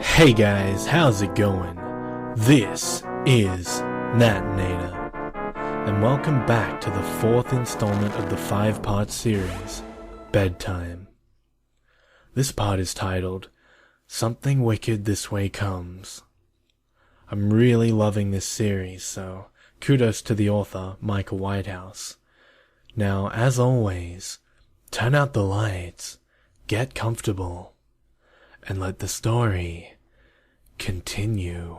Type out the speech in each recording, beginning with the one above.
Hey guys, how's it going? This is Natinator, and welcome back to the fourth installment of the 5-part series, Bedtime. This part is titled, Something Wicked This Way Comes. I'm really loving this series, so kudos to the author, Michael Whitehouse. Now, as always, turn out the lights, get comfortable, and let the story continue.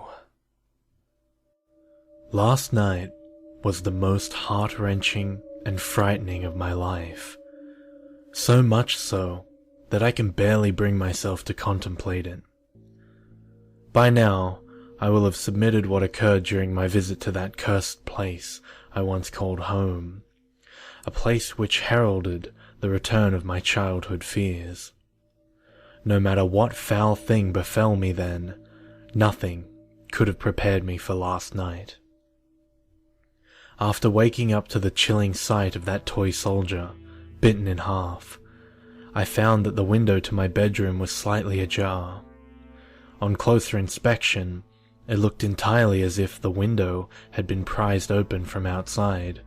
Last night was the most heart-wrenching and frightening of my life. So much so that I can barely bring myself to contemplate it. By now, I will have submitted what occurred during my visit to that cursed place I once called home, a place which heralded the return of my childhood fears. No matter what foul thing befell me then, nothing could have prepared me for last night. After waking up to the chilling sight of that toy soldier, bitten in half, I found that the window to my bedroom was slightly ajar. On closer inspection, it looked entirely as if the window had been prized open from outside.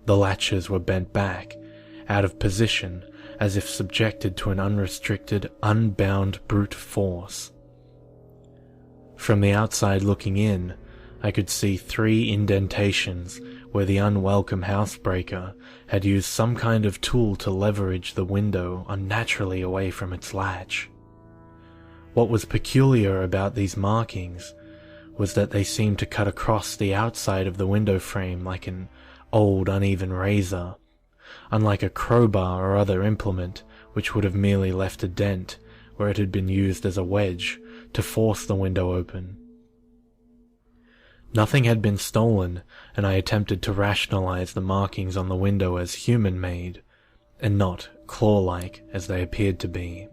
The latches were bent back, out of position, as if subjected to an unrestricted, unbound brute force. From the outside looking in, I could see 3 indentations where the unwelcome housebreaker had used some kind of tool to leverage the window unnaturally away from its latch. What was peculiar about these markings was that they seemed to cut across the outside of the window frame like an old, uneven razor, unlike a crowbar or other implement which would have merely left a dent where it had been used as a wedge to force the window open. Nothing had been stolen, and I attempted to rationalize the markings on the window as human-made, and not claw-like as they appeared to be.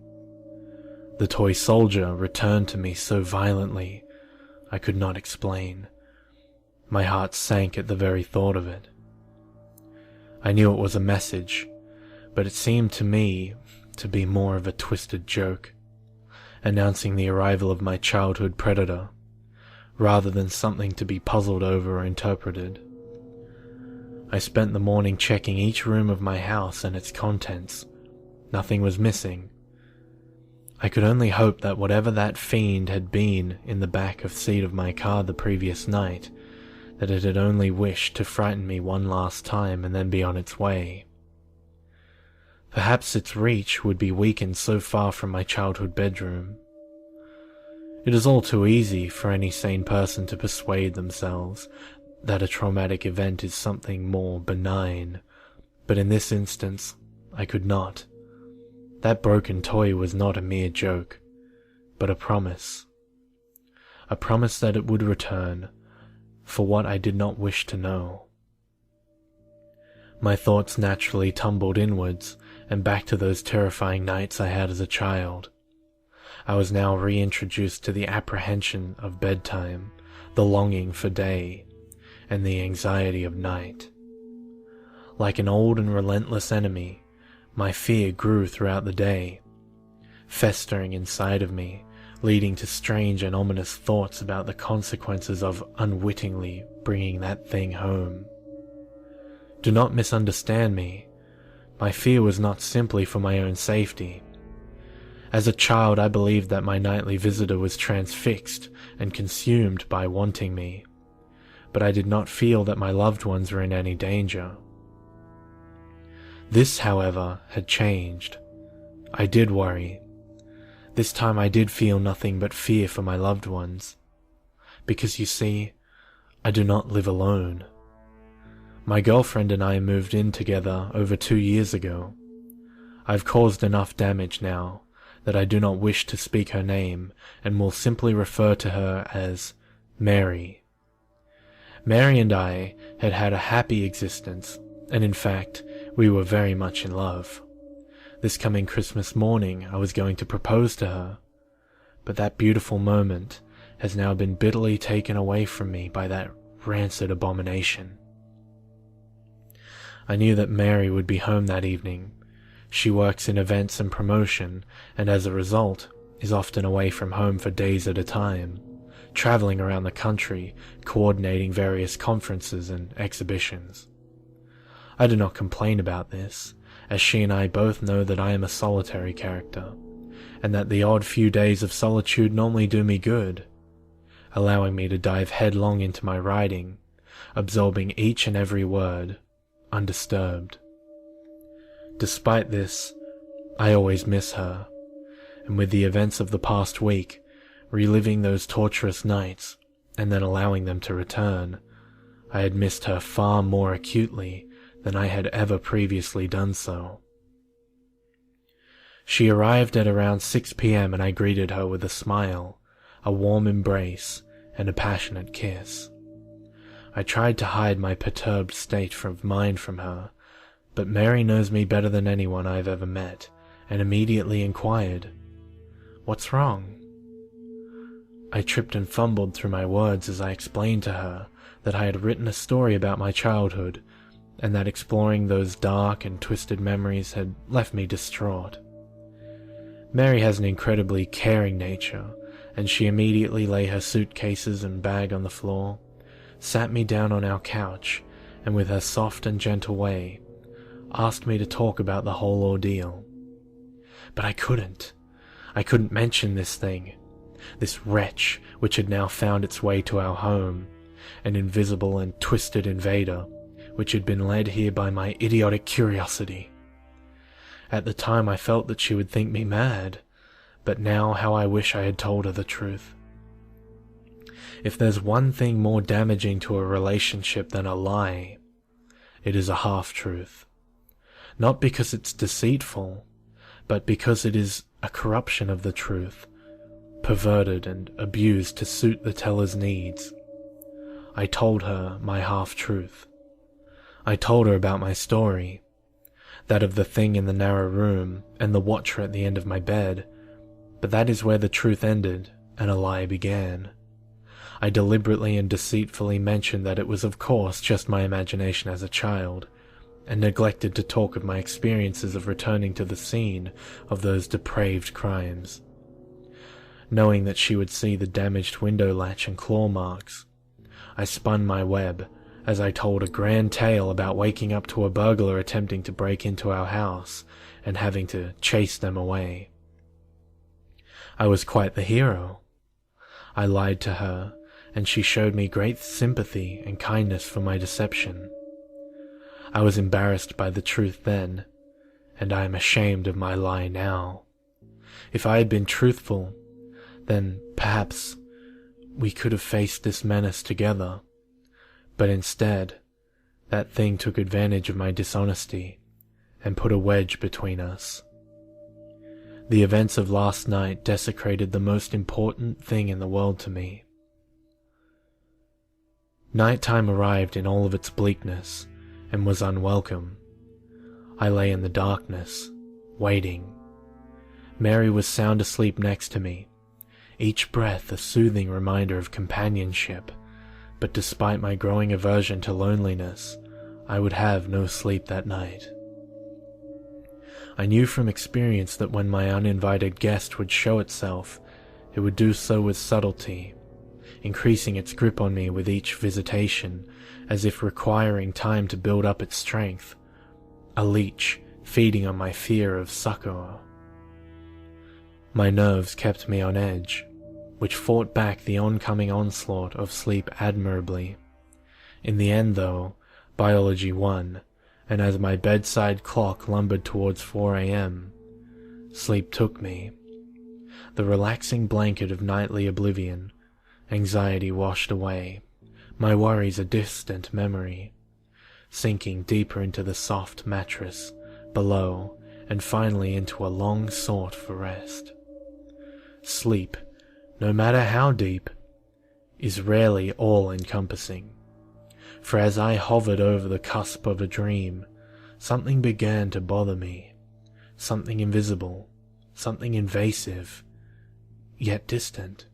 The toy soldier returned to me so violently, I could not explain. My heart sank at the very thought of it. I knew it was a message, but it seemed to me to be more of a twisted joke, announcing the arrival of my childhood predator, rather than something to be puzzled over or interpreted. I spent the morning checking each room of my house and its contents. Nothing was missing. I could only hope that whatever that fiend had been in the back of seat of my car the previous night, that it had only wished to frighten me one last time and then be on its way. Perhaps its reach would be weakened so far from my childhood bedroom. It is all too easy for any sane person to persuade themselves that a traumatic event is something more benign, but in this instance, I could not. That broken toy was not a mere joke, but a promise. A promise that it would return, for what I did not wish to know. My thoughts naturally tumbled inwards and back to those terrifying nights I had as a child. I was now reintroduced to the apprehension of bedtime, the longing for day, and the anxiety of night. Like an old and relentless enemy, my fear grew throughout the day, festering inside of me, leading to strange and ominous thoughts about the consequences of unwittingly bringing that thing home. Do not misunderstand me. My fear was not simply for my own safety. As a child, I believed that my nightly visitor was transfixed and consumed by wanting me, but I did not feel that my loved ones were in any danger. This, however, had changed. I did worry. This time I did feel nothing but fear for my loved ones. Because you see, I do not live alone. My girlfriend and I moved in together over 2 years ago. I've caused enough damage now that I do not wish to speak her name and will simply refer to her as Mary. Mary and I had had a happy existence, and in fact, we were very much in love. This coming Christmas morning I was going to propose to her, but that beautiful moment has now been bitterly taken away from me by that rancid abomination. I knew that Mary would be home that evening. She works in events and promotion, and as a result, is often away from home for days at a time, traveling around the country, coordinating various conferences and exhibitions. I do not complain about this, as she and I both know that I am a solitary character, and that the odd few days of solitude normally do me good, allowing me to dive headlong into my writing, absorbing each and every word, undisturbed. Despite this, I always miss her, and with the events of the past week, reliving those torturous nights, and then allowing them to return, I had missed her far more acutely than I had ever previously done so. She arrived at around 6 p.m. and I greeted her with a smile, a warm embrace, and a passionate kiss. I tried to hide my perturbed state of mind from her, but Mary knows me better than anyone I've ever met, and immediately inquired, "What's wrong?" I tripped and fumbled through my words as I explained to her that I had written a story about my childhood, and that exploring those dark and twisted memories had left me distraught. Mary has an incredibly caring nature, and she immediately lay her suitcases and bag on the floor, sat me down on our couch, and with her soft and gentle way, asked me to talk about the whole ordeal. But I couldn't. I couldn't mention this thing, this wretch which had now found its way to our home, an invisible and twisted invader, which had been led here by my idiotic curiosity. At the time I felt that she would think me mad, but now how I wish I had told her the truth. If there's one thing more damaging to a relationship than a lie, it is a half-truth. Not because it's deceitful, but because it is a corruption of the truth, perverted and abused to suit the teller's needs. I told her my half-truth. I told her about my story, that of the thing in the narrow room and the watcher at the end of my bed, but that is where the truth ended and a lie began. I deliberately and deceitfully mentioned that it was of course just my imagination as a child, and neglected to talk of my experiences of returning to the scene of those depraved crimes. Knowing that she would see the damaged window latch and claw marks, I spun my web as I told a grand tale about waking up to a burglar attempting to break into our house and having to chase them away. I was quite the hero. I lied to her, and she showed me great sympathy and kindness for my deception. I was embarrassed by the truth then, and I am ashamed of my lie now. If I had been truthful, then perhaps we could have faced this menace together. But instead, that thing took advantage of my dishonesty and put a wedge between us. The events of last night desecrated the most important thing in the world to me. Nighttime arrived in all of its bleakness and was unwelcome. I lay in the darkness, waiting. Mary was sound asleep next to me, each breath a soothing reminder of companionship, but despite my growing aversion to loneliness, I would have no sleep that night. I knew from experience that when my uninvited guest would show itself, it would do so with subtlety, increasing its grip on me with each visitation, as if requiring time to build up its strength, a leech feeding on my fear of succor. My nerves kept me on edge, which fought back the oncoming onslaught of sleep admirably. In the end, though, biology won, and as my bedside clock lumbered towards 4 a.m., sleep took me. The relaxing blanket of nightly oblivion, anxiety washed away, my worries a distant memory, sinking deeper into the soft mattress below and finally into a long sought for rest. Sleep, no matter how deep, is rarely all-encompassing, for as I hovered over the cusp of a dream, something began to bother me, something invisible, something invasive, yet distant.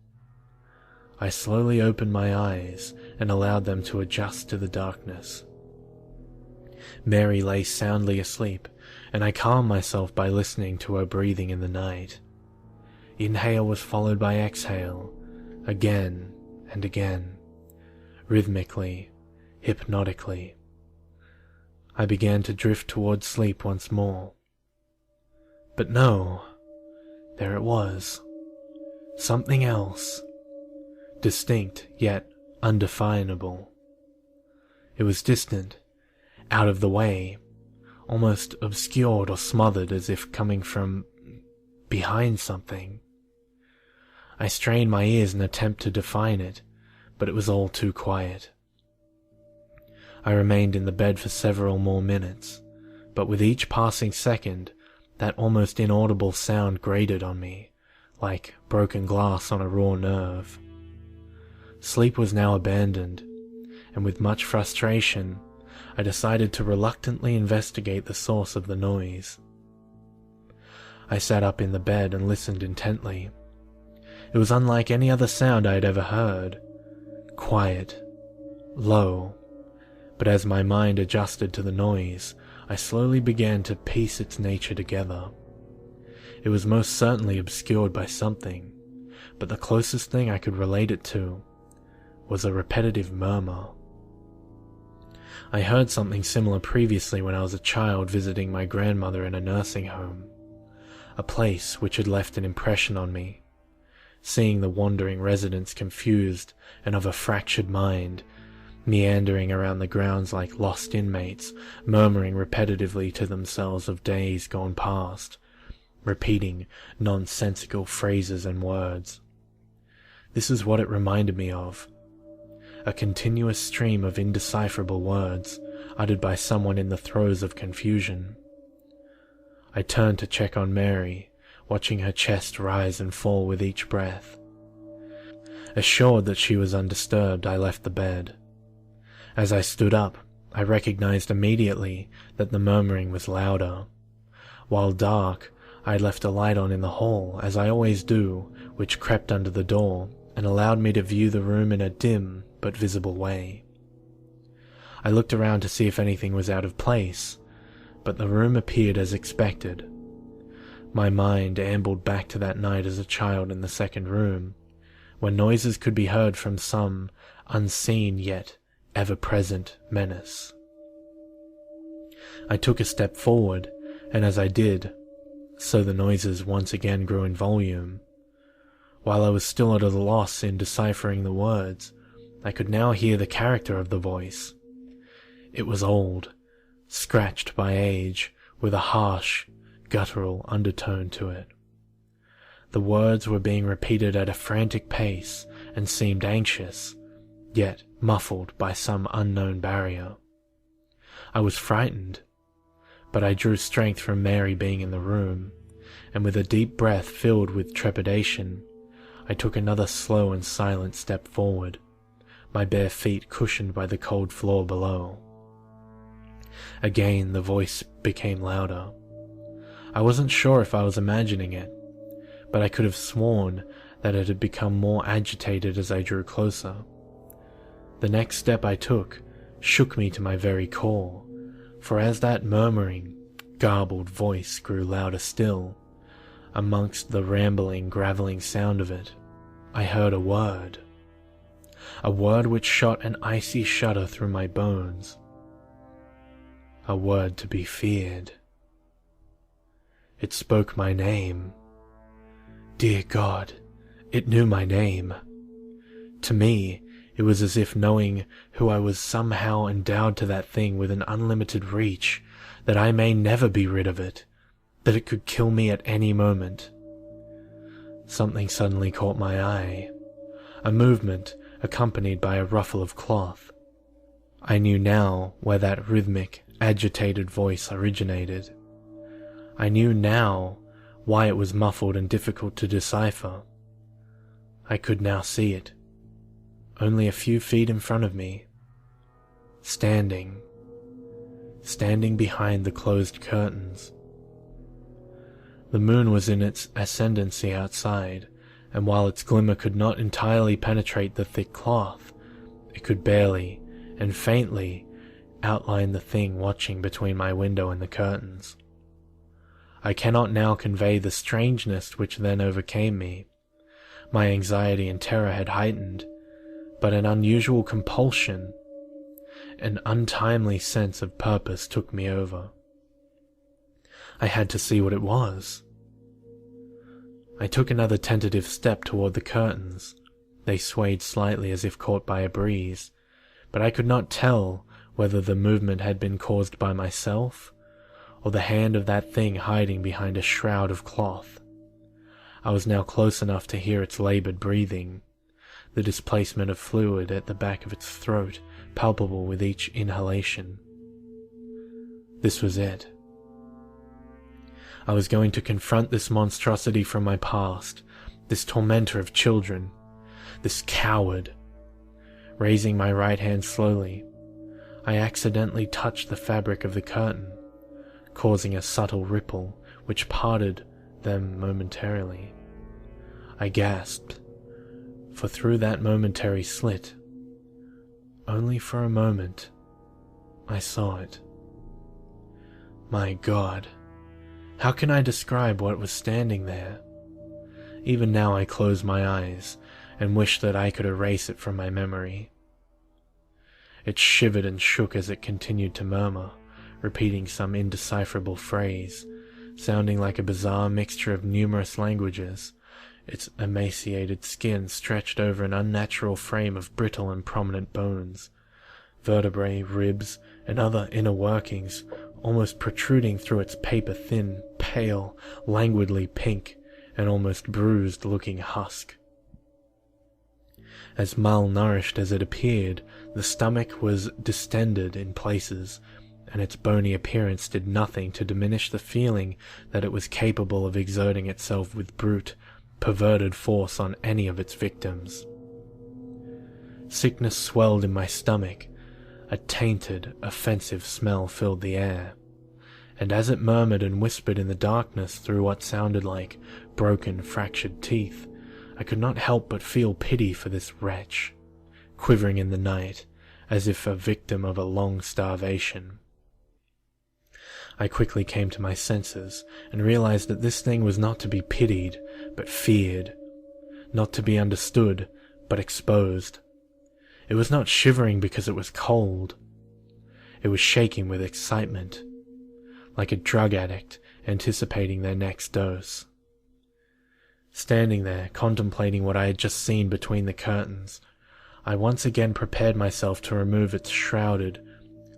I slowly opened my eyes and allowed them to adjust to the darkness. Mary lay soundly asleep, and I calmed myself by listening to her breathing in the night. Inhale was followed by exhale, again and again, rhythmically, hypnotically. I began to drift towards sleep once more. But no, there it was. Something else. Distinct, yet undefinable. It was distant, out of the way, almost obscured or smothered as if coming from behind something. I strained my ears in an attempt to define it, but it was all too quiet. I remained in the bed for several more minutes, but with each passing second, that almost inaudible sound grated on me, like broken glass on a raw nerve. Sleep was now abandoned, and with much frustration, I decided to reluctantly investigate the source of the noise. I sat up in the bed and listened intently. It was unlike any other sound I had ever heard. Quiet, low, but as my mind adjusted to the noise, I slowly began to piece its nature together. It was most certainly obscured by something, but the closest thing I could relate it to was a repetitive murmur. I heard something similar previously when I was a child visiting my grandmother in a nursing home, a place which had left an impression on me. Seeing the wandering residents confused and of a fractured mind, meandering around the grounds like lost inmates, murmuring repetitively to themselves of days gone past, repeating nonsensical phrases and words. This is what it reminded me of. A continuous stream of indecipherable words, uttered by someone in the throes of confusion. I turned to check on Mary, watching her chest rise and fall with each breath. Assured that she was undisturbed, I left the bed. As I stood up, I recognized immediately that the murmuring was louder. While dark, I had left a light on in the hall, as I always do, which crept under the door and allowed me to view the room in a dim but visible way. I looked around to see if anything was out of place, but the room appeared as expected. My mind ambled back to that night as a child in the second room, where noises could be heard from some unseen yet ever-present menace. I took a step forward, and as I did, so the noises once again grew in volume. While I was still at a loss in deciphering the words, I could now hear the character of the voice. It was old, scratched by age, with a harsh, guttural undertone to it. The words were being repeated at a frantic pace and seemed anxious, yet muffled by some unknown barrier. I was frightened, but I drew strength from Mary being in the room, and with a deep breath filled with trepidation, I took another slow and silent step forward, my bare feet cushioned by the cold floor below. Again the voice became louder. I wasn't sure if I was imagining it, but I could have sworn that it had become more agitated as I drew closer. The next step I took shook me to my very core, for as that murmuring, garbled voice grew louder still, amongst the rambling, gravelling sound of it, I heard a word which shot an icy shudder through my bones. A word to be feared. It spoke my name. Dear God, it knew my name. To me, it was as if knowing who I was somehow endowed to that thing with an unlimited reach, that I may never be rid of it, that it could kill me at any moment. Something suddenly caught my eye, a movement accompanied by a ruffle of cloth. I knew now where that rhythmic, agitated voice originated. I knew now why it was muffled and difficult to decipher. I could now see it, only a few feet in front of me, standing behind the closed curtains. The moon was in its ascendancy outside, and while its glimmer could not entirely penetrate the thick cloth, it could barely and faintly outline the thing watching between my window and the curtains. I cannot now convey the strangeness which then overcame me. My anxiety and terror had heightened, but an unusual compulsion, an untimely sense of purpose took me over. I had to see what it was. I took another tentative step toward the curtains. They swayed slightly as if caught by a breeze, but I could not tell whether the movement had been caused by myself, or the hand of that thing hiding behind a shroud of cloth. I was now close enough to hear its labored breathing, the displacement of fluid at the back of its throat palpable with each inhalation. This was it. I was going to confront this monstrosity from my past, this tormentor of children, this coward. Raising my right hand slowly, I accidentally touched the fabric of the curtain, causing a subtle ripple which parted them momentarily. I gasped, for through that momentary slit, only for a moment, I saw it. My God, how can I describe what was standing there? Even now I close my eyes and wish that I could erase it from my memory. It shivered and shook as it continued to murmur, repeating some indecipherable phrase, sounding like a bizarre mixture of numerous languages. Its emaciated skin stretched over an unnatural frame of brittle and prominent bones, vertebrae, ribs, and other inner workings, almost protruding through its paper-thin, pale, languidly pink, and almost bruised-looking husk. As malnourished as it appeared, the stomach was distended in places, and its bony appearance did nothing to diminish the feeling that it was capable of exerting itself with brute, perverted force on any of its victims. Sickness swelled in my stomach. A tainted, offensive smell filled the air, and as it murmured and whispered in the darkness through what sounded like broken, fractured teeth, I could not help but feel pity for this wretch, quivering in the night, as if a victim of a long starvation. I quickly came to my senses, and realized that this thing was not to be pitied, but feared, not to be understood, but exposed. It was not shivering because it was cold. It was shaking with excitement, like a drug addict anticipating their next dose. Standing there, contemplating what I had just seen between the curtains, I once again prepared myself to remove its shrouded,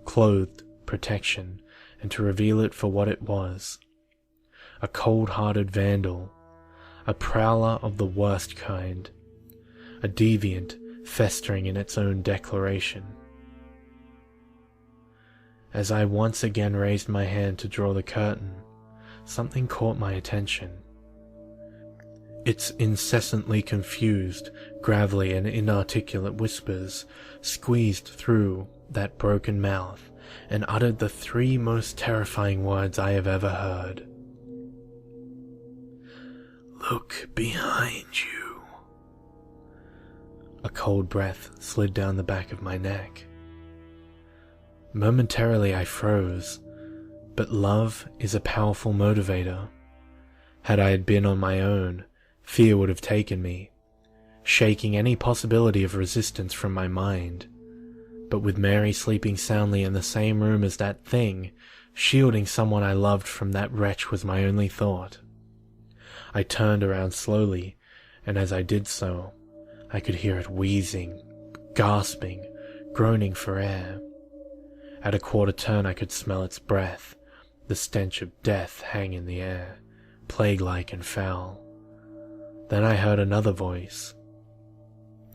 clothed protection, and to reveal it for what it was. A cold-hearted vandal, a prowler of the worst kind, a deviant festering in its own declaration. As I once again raised my hand to draw the curtain, something caught my attention. Its incessantly confused, gravelly and inarticulate whispers squeezed through that broken mouth and uttered the three most terrifying words I have ever heard. "Look behind you." A cold breath slid down the back of my neck. Momentarily I froze, but love is a powerful motivator. Had I been on my own, fear would have taken me, shaking any possibility of resistance from my mind. But with Mary sleeping soundly in the same room as that thing, shielding someone I loved from that wretch was my only thought. I turned around slowly, and as I did so, I could hear it wheezing, gasping, groaning for air. At a quarter turn I could smell its breath, the stench of death hang in the air, plague-like and foul. Then I heard another voice.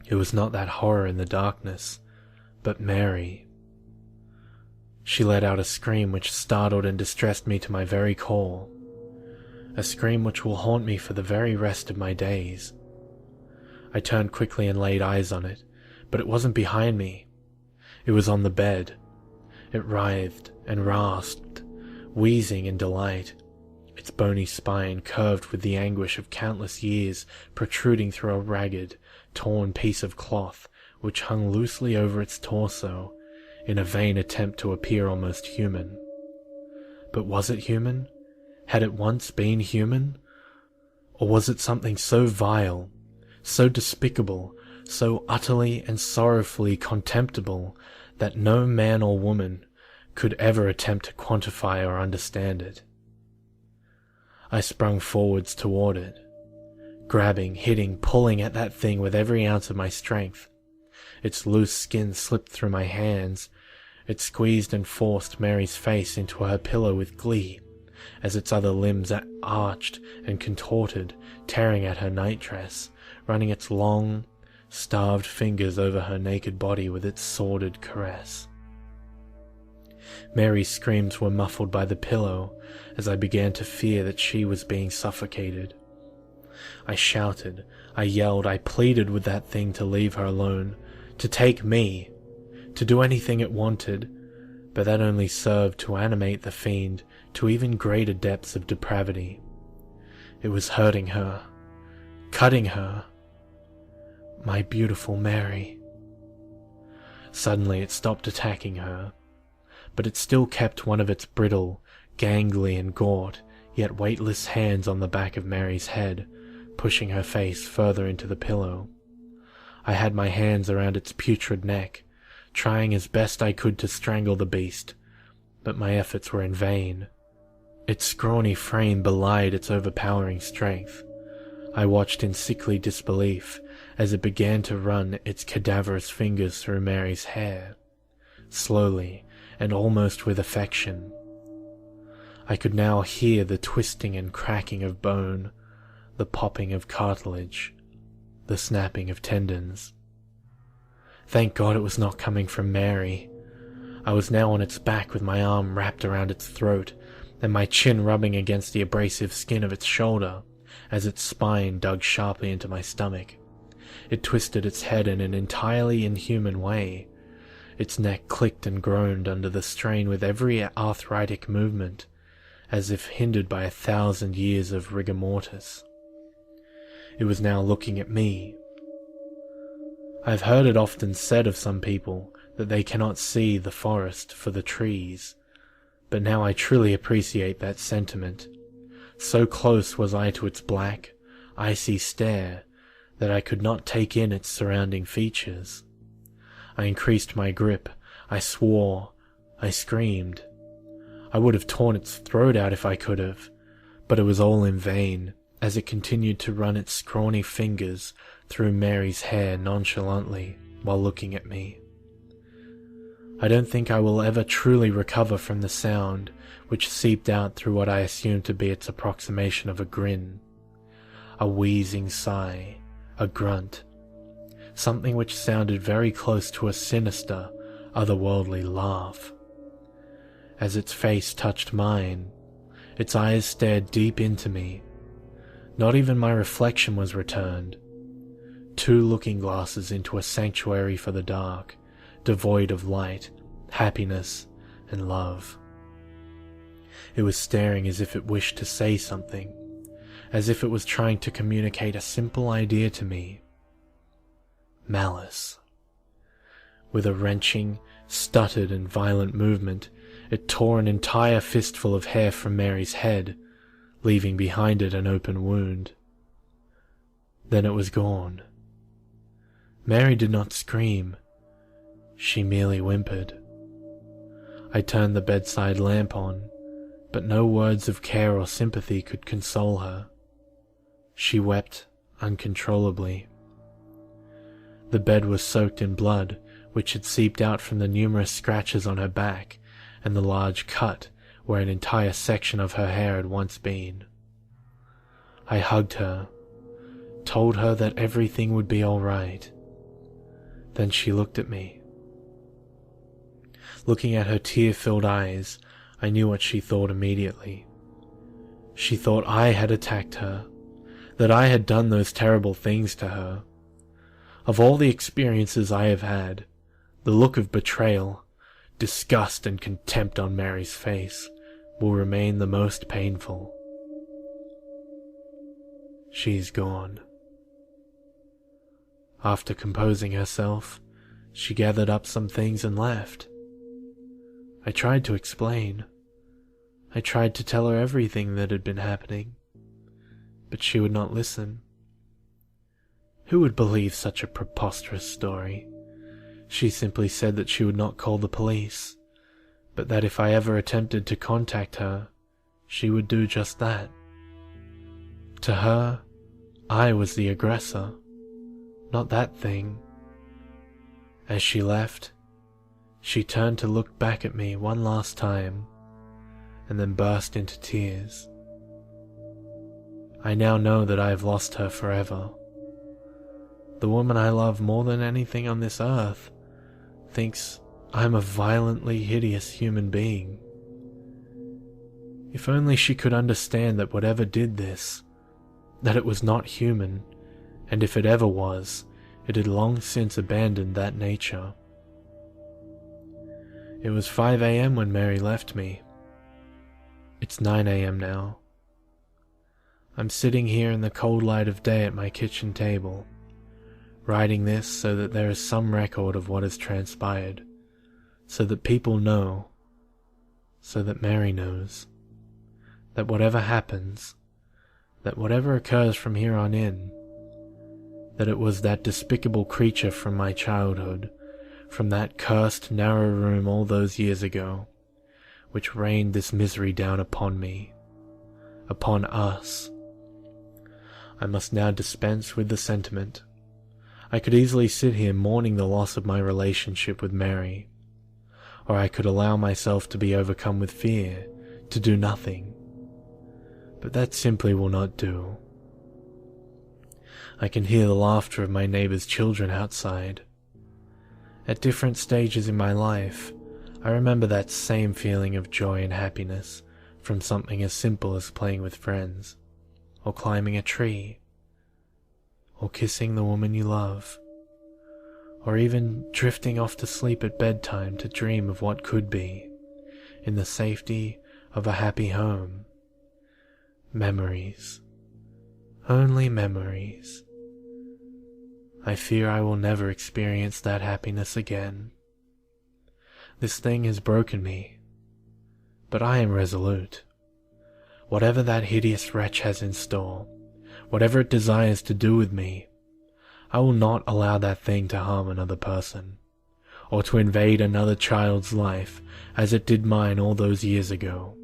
It was not that horror in the darkness, but Mary. She let out a scream which startled and distressed me to my very core, a scream which will haunt me for the very rest of my days. I turned quickly and laid eyes on it, but it wasn't behind me. It was on the bed. It writhed and rasped, wheezing in delight, its bony spine curved with the anguish of countless years protruding through a ragged, torn piece of cloth which hung loosely over its torso in a vain attempt to appear almost human. But was it human? Had it once been human? Or was it something so vile, so despicable, so utterly and sorrowfully contemptible that no man or woman could ever attempt to quantify or understand it? I sprung forwards toward it, grabbing, hitting, pulling at that thing with every ounce of my strength. Its loose skin slipped through my hands. It squeezed and forced Mary's face into her pillow with glee, as its other limbs arched and contorted, tearing at her nightdress, running its long, starved fingers over her naked body with its sordid caress. Mary's screams were muffled by the pillow as I began to fear that she was being suffocated. I shouted, I yelled, I pleaded with that thing to leave her alone, to take me, to do anything it wanted, but that only served to animate the fiend to even greater depths of depravity. It was hurting her, cutting her. My beautiful Mary. Suddenly it stopped attacking her, but it still kept one of its brittle, gangly and gaunt, yet weightless hands on the back of Mary's head, pushing her face further into the pillow. I had my hands around its putrid neck, trying as best I could to strangle the beast, but my efforts were in vain. Its scrawny frame belied its overpowering strength. I watched in sickly disbelief as it began to run its cadaverous fingers through Mary's hair, slowly and almost with affection. I could now hear the twisting and cracking of bone, the popping of cartilage, the snapping of tendons. Thank God it was not coming from Mary. I was now on its back with my arm wrapped around its throat, and my chin rubbing against the abrasive skin of its shoulder as its spine dug sharply into my stomach. It twisted its head in an entirely inhuman way. Its neck clicked and groaned under the strain with every arthritic movement, as if hindered by 1,000 years of rigor mortis. It was now looking at me. I've heard it often said of some people that they cannot see the forest for the trees, but now I truly appreciate that sentiment. So close was I to its black, icy stare that I could not take in its surrounding features. I increased my grip, I swore, I screamed. I would have torn its throat out if I could have, but it was all in vain, as it continued to run its scrawny fingers through Mary's hair nonchalantly while looking at me. I don't think I will ever truly recover from the sound which seeped out through what I assumed to be its approximation of a grin, a wheezing sigh, a grunt, something which sounded very close to a sinister, otherworldly laugh. As its face touched mine, its eyes stared deep into me. Not even my reflection was returned. 2 looking glasses into a sanctuary for the dark, devoid of light, happiness, and love. It was staring as if it wished to say something, as if it was trying to communicate a simple idea to me. Malice. With a wrenching, stuttered and violent movement, it tore an entire fistful of hair from Mary's head, leaving behind it an open wound. Then it was gone. Mary did not scream. She merely whimpered. I turned the bedside lamp on, but no words of care or sympathy could console her. She wept uncontrollably. The bed was soaked in blood, which had seeped out from the numerous scratches on her back and the large cut where an entire section of her hair had once been. I hugged her, told her that everything would be all right. Then she looked at me. Looking at her tear-filled eyes, I knew what she thought immediately. She thought I had attacked her, that I had done those terrible things to her. Of all the experiences I have had, the look of betrayal, disgust and contempt on Mary's face will remain the most painful. She's gone. After composing herself, she gathered up some things and left. I tried to explain. I tried to tell her everything that had been happening, but she would not listen. Who would believe such a preposterous story? She simply said that she would not call the police, but that if I ever attempted to contact her, she would do just that. To her, I was the aggressor, not that thing. As she left, she turned to look back at me one last time, and then burst into tears. I now know that I have lost her forever. The woman I love more than anything on this earth thinks I'm a violently hideous human being. If only she could understand that whatever did this, that it was not human, and if it ever was, it had long since abandoned that nature. It was 5 a.m. when Mary left me. It's 9 a.m. now. I'm sitting here in the cold light of day at my kitchen table, writing this so that there is some record of what has transpired, so that people know, so that Mary knows, that whatever happens, that whatever occurs from here on in, that it was that despicable creature from my childhood, from that cursed narrow room all those years ago, which rained this misery down upon me, upon us. I must now dispense with the sentiment. I could easily sit here mourning the loss of my relationship with Mary, or I could allow myself to be overcome with fear, to do nothing. But that simply will not do. I can hear the laughter of my neighbor's children outside. At different stages in my life, I remember that same feeling of joy and happiness from something as simple as playing with friends, or climbing a tree, or kissing the woman you love, or even drifting off to sleep at bedtime to dream of what could be, in the safety of a happy home. Memories. Only memories. I fear I will never experience that happiness again. This thing has broken me, but I am resolute. Whatever that hideous wretch has in store, whatever it desires to do with me, I will not allow that thing to harm another person, or to invade another child's life as it did mine all those years ago.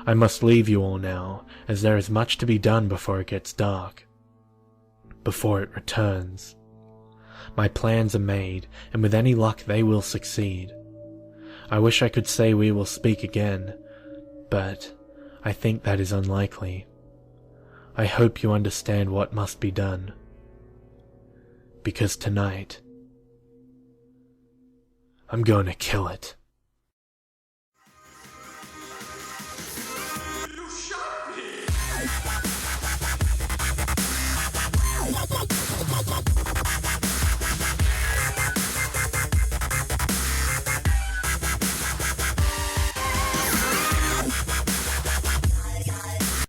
I must leave you all now, as there is much to be done before it gets dark, before it returns. My plans are made, and with any luck they will succeed. I wish I could say we will speak again, but I think that is unlikely. I hope you understand what must be done, because tonight I'm going to kill it.